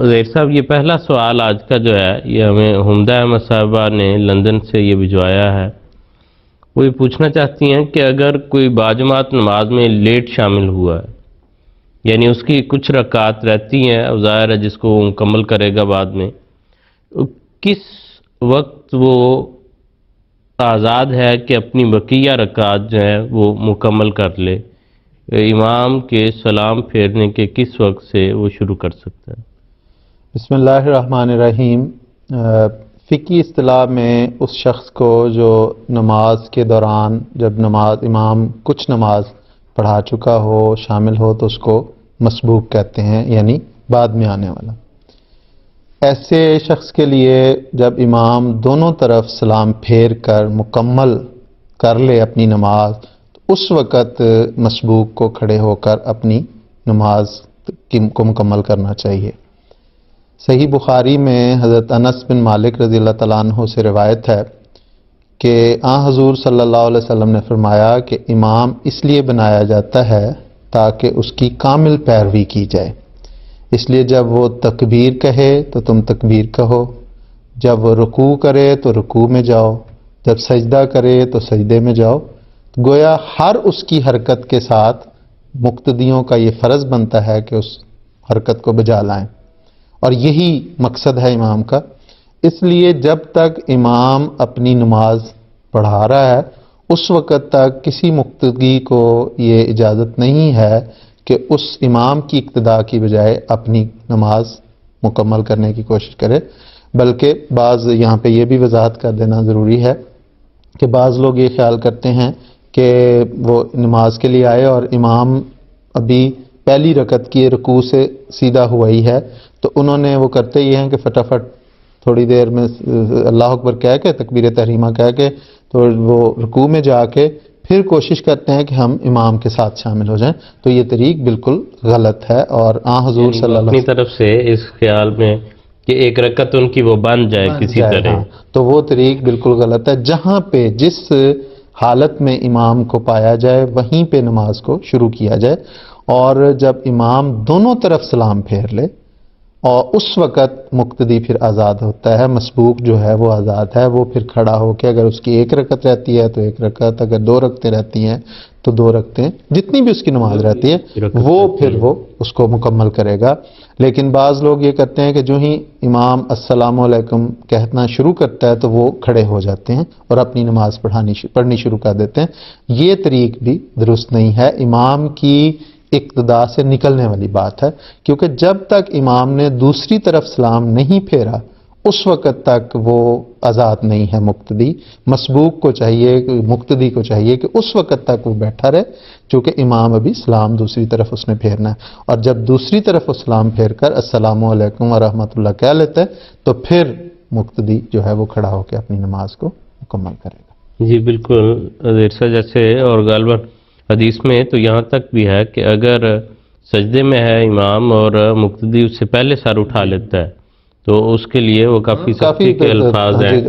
زیر صاحب یہ پہلا سوال آج کا جو ہے یہ ہمیں حمدہ احمد صاحبہ نے لندن سے یہ بھجوایا ہے. وہ یہ پوچھنا چاہتی ہیں کہ اگر کوئی باجماعت نماز میں لیٹ شامل ہوا ہے، یعنی اس کی کچھ رکعات رہتی ہیں، ظاہر ہے جس کو وہ مکمل کرے گا بعد میں، کس وقت وہ آزاد ہے کہ اپنی بقیہ رکعات جو ہیں وہ مکمل کر لے؟ امام کے سلام پھیرنے کے کس وقت سے وہ شروع کر سکتا ہے؟ بسم اللہ الرحمن الرحیم. فقہی اصطلاح میں اس شخص کو جو نماز کے دوران جب امام کچھ نماز پڑھا چکا ہو شامل ہو تو اس کو مسبوق کہتے ہیں، یعنی بعد میں آنے والا. ایسے شخص کے لیے جب امام دونوں طرف سلام پھیر کر مکمل کر لے اپنی نماز، تو اس وقت مسبوق کو کھڑے ہو کر اپنی نماز کو مکمل کرنا چاہیے. صحیح بخاری میں حضرت انس بن مالک رضی اللہ تعالیٰ عنہ سے روایت ہے کہ حضور صلی اللہ علیہ وسلم نے فرمایا کہ امام اس لیے بنایا جاتا ہے تاکہ اس کی کامل پیروی کی جائے. اس لیے جب وہ تکبیر کہے تو تم تکبیر کہو، جب وہ رکوع کرے تو رکوع میں جاؤ، جب سجدہ کرے تو سجدے میں جاؤ. گویا ہر اس کی حرکت کے ساتھ مقتدیوں کا یہ فرض بنتا ہے کہ اس حرکت کو بجا لائیں، اور یہی مقصد ہے امام کا. اس لیے جب تک امام اپنی نماز پڑھا رہا ہے اس وقت تک کسی مقتدی کو یہ اجازت نہیں ہے کہ اس امام کی اقتداء کی بجائے اپنی نماز مکمل کرنے کی کوشش کرے. بلکہ بعض یہاں پہ یہ بھی وضاحت کر دینا ضروری ہے کہ بعض لوگ یہ خیال کرتے ہیں کہ وہ نماز کے لیے آئے اور امام ابھی پہلی رکعت کی رکوع سے سیدھا ہوا ہی ہے، تو انہوں نے وہ کرتے یہ ہیں کہ فٹافٹ تھوڑی دیر میں اللہ اکبر کہہ کے تکبیر تحریمہ کہہ کے تو وہ رکوع میں جا کے پھر کوشش کرتے ہیں کہ ہم امام کے ساتھ شامل ہو جائیں. تو یہ طریق بالکل غلط ہے، اور حضور صلی اللہ علیہ وسلم اپنی طرف سے اس خیال میں کہ ایک رکعت ان کی وہ بن جائے کسی طرح، تو وہ طریق بالکل غلط ہے. جہاں پہ جس حالت میں امام کو پایا جائے وہیں پہ نماز کو شروع کیا جائے، اور جب امام دونوں طرف سلام پھیر لے اور اس وقت مقتدی پھر آزاد ہوتا ہے، مسبوق جو ہے وہ آزاد ہے. وہ پھر کھڑا ہو کے اگر اس کی ایک رکعت رہتی ہے تو ایک رکعت، اگر دو رکعتیں رہتی ہیں تو دو رکعتیں، جتنی بھی اس کی نماز رہتی ہے وہ پھر وہ اس کو مکمل کرے گا. لیکن بعض لوگ یہ کرتے ہیں کہ جو ہی امام السلام علیکم کہنا شروع کرتا ہے تو وہ کھڑے ہو جاتے ہیں اور اپنی نماز پڑھنی شروع کر دیتے ہیں. یہ طریق بھی درست نہیں ہے، امام کی اقتداء سے نکلنے والی بات ہے. کیونکہ جب تک امام نے دوسری طرف سلام نہیں پھیرا اس وقت تک وہ آزاد نہیں ہے مقتدی. مسبوق کو چاہیے، مقتدی کو چاہیے کہ اس وقت تک وہ بیٹھا رہے چونکہ امام ابھی سلام دوسری طرف اس نے پھیرنا ہے، اور جب دوسری طرف وہ سلام پھیر کر السلام علیکم ورحمۃ اللہ کہہ لیتا ہے تو پھر مقتدی جو ہے وہ کھڑا ہو کے اپنی نماز کو مکمل کرے گا. جی بالکل جیسے، اور غالباً حدیث میں تو یہاں تک بھی ہے کہ اگر سجدے میں ہے امام اور مقتدی اس سے پہلے سر اٹھا لیتا ہے تو اس کے لیے وہ کافی سختی کے الفاظ ہیں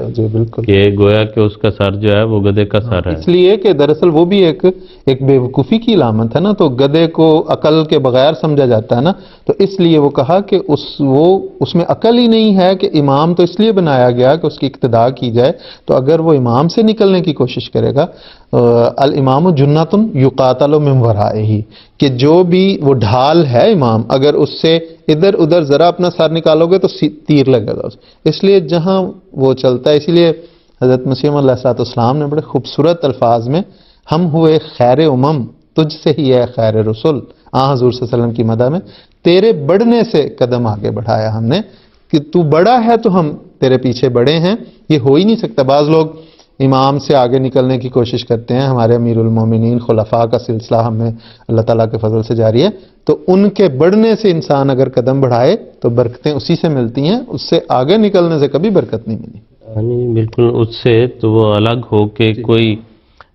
کہ گویا کہ اس کا سر جو ہے وہ گدھے کا سر ہے. اس لیے کہ دراصل وہ بھی ایک بے وقوفی کی علامت ہے نا، تو گدھے کو عقل کے بغیر سمجھا جاتا ہے نا، تو اس لیے وہ کہا کہ اس میں عقل ہی نہیں ہے کہ امام تو اس لیے بنایا گیا کہ اس کی اقتداء کی جائے. تو اگر وہ امام سے نکلنے کی کوشش کرے گا، الامام جنۃ یقاتل من ورائہ، کہ جو بھی وہ ڈھال ہے امام، اگر اس سے ادھر ادھر ذرا اپنا سر نکالو گے تو تیر لگے گا. اس لیے جہاں وہ چلتا ہے، اسی لیے حضرت مسیح علیہ الصلوۃ والسلام نے بڑے خوبصورت الفاظ میں ہم ہوئے خیر امم تجھ سے ہی ہے خیر رسول، حضور صلی اللہ علیہ وسلم کی مدح میں تیرے بڑھنے سے قدم آگے بڑھایا ہم نے، کہ تو بڑا ہے تو ہم تیرے پیچھے بڑے ہیں. یہ ہو ہی نہیں سکتا. بعض لوگ امام سے آگے نکلنے کی کوشش کرتے ہیں. ہمارے امیر المومنین خلفاء کا سلسلہ ہمیں اللہ تعالیٰ کے فضل سے جاری ہے، تو ان کے بڑھنے سے انسان اگر قدم بڑھائے تو برکتیں اسی سے ملتی ہیں، اس سے آگے نکلنے سے کبھی برکت نہیں ملی. بالکل اس سے تو وہ الگ ہو کے کوئی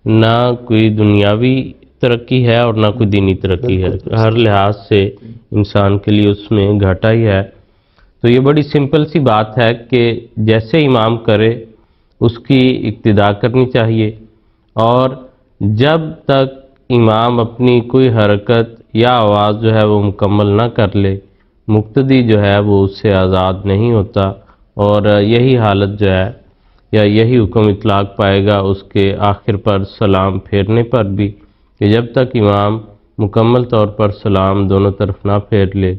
نہ کوئی دنیاوی ترقی ہے اور نہ کوئی دینی ترقی ہے، ہر لحاظ سے انسان کے لیے اس میں گھاٹا ہی ہے. تو یہ بڑی سمپل سی بات ہے کہ جیسے امام کرے اس کی اقتداء کرنی چاہیے، اور جب تک امام اپنی کوئی حرکت یا آواز جو ہے وہ مکمل نہ کر لے مقتدی جو ہے وہ اس سے آزاد نہیں ہوتا، اور یہی حالت جو ہے یا یہی حکم اطلاق پائے گا اس کے آخر پر سلام پھیرنے پر بھی، کہ جب تک امام مکمل طور پر سلام دونوں طرف نہ پھیر لے،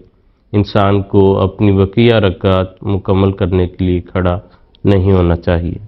انسان کو اپنی بقیہ رکعت مکمل کرنے کے لیے کھڑا نہیں ہونا چاہیے۔